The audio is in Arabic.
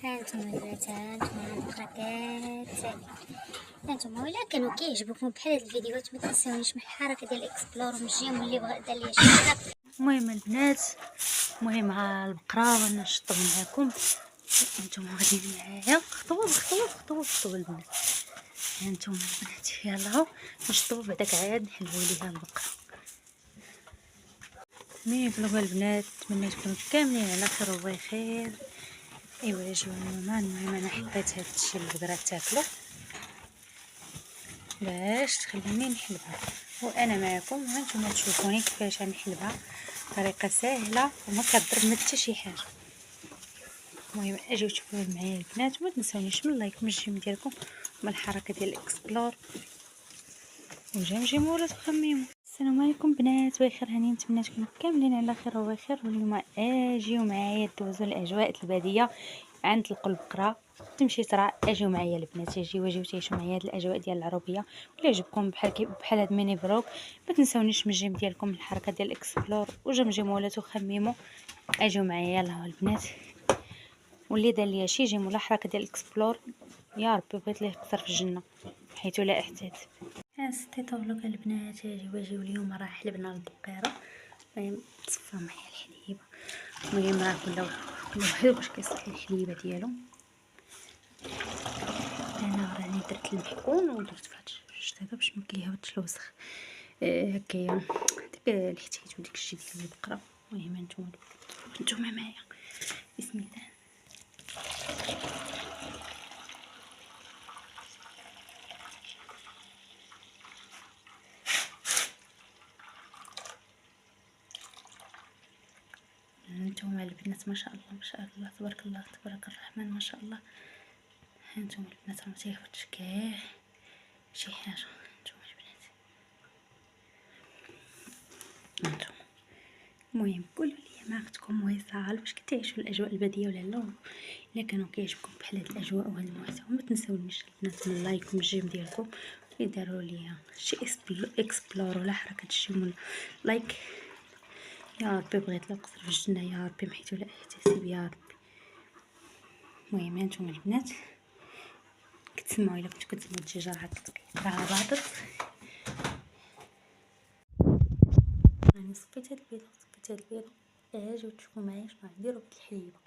هانتوما البنات، هانتوما البقرة كتسالي. هانتوما ولا كانوا كيعجبوكم بحال هاد الفيديوهات ما تنساونيش من الحركه ديال الاكسبلور ومجيهم اللي بغا دار ليا شي حاجه. المهم البنات، المهم مع البقره وانا نشطب معاكم. هانتوما غاديين معايا خطوه بخطوه خطوه بخطوه البنات. هانتوما البنات يلاه نشطبوا بعداك عاد نحلوا ليها البقره. المهم في الاول البنات نتمنى تكونوا كاملين على خير وبخير. ايوا جيو ماما. المهم انا حطيت هاد الشيء البقره تاكلو باش تخليني نحلبها، وانا معكم هانتوما تشوفوني كيفاش غنحلبها. طريقه سهله وما كضر ما حتى شي حاجه. المهم اجيو تشوفوا معايا البنات، وما تنساونيش من اللايك من الجيم ديالكم ومن الحركه ديال الاكسبلور وجمجموا ولا تخمموا. السلام عليكم بنات، بخير هاني، نتمنى تكونوا كاملين على خير وبخير. واليوم اجيو معايا دوزوا الاجواء الباديه عند البقره تمشي ترى. اجيو معايا البنات، اجيو تعيشوا معايا هاد الاجواء ديال العروبيه. ولا يعجبكم بحال هاد ميني فلوق ما تنساونيش من الجيم ديالكم الحركه ديال الاكسبلور وجمجموا ولا تخمموا. اجيو معايا يلاه البنات، واللي دار ليا شي جيم ولا حركه ديال الاكسبلور يا ربي بغيت ليه يكثر في الجنه حيث لا احتاج. ستيطاو لك البنات، اجيو اليوم راه حلبنا البقيره. المهم تصفى معايا الحليب. المهم راه كل واحد باش كيصلح الحليبه ديالو. انا راني درت المحكون ودرت في هاد الشتا هذا باش ما كيهبطش الوسخ هكايا ديك الحتيت وديك الشي ديال البقره. المهم نتوما معايا بسم الله. هانتوما البنات ما شاء الله ما شاء الله تبارك الله تبارك الرحمن ما شاء الله. هانتوما البنات راه متيهبطش كاع شي حاجه. هانتوما البنات هانتوما. المهم قولوا لي ما اختكم وصال واش كتعيشوا الاجواء الباديه ولا لا؟ الا كانوا كيعجبكم بحال هاد الاجواء وهاد المحتوى ما تنساونيش البنات من اللايك ومن الجيم ديالكم. اللي داروا ليا شي اكسبلور ولا حركه الجيم ولا لايك يا ربي بغيت لا قصر في الجنه يا ربي محيتو لا احتسب يا ربي. المهم هانتوما البنات كتسمعوا الا كنتو كتسمعوا الدجاجه راه راه باطت. راني صفيت هاد البيضه اجيو تشوفوا معايا شنو غنديروا بالحليبه.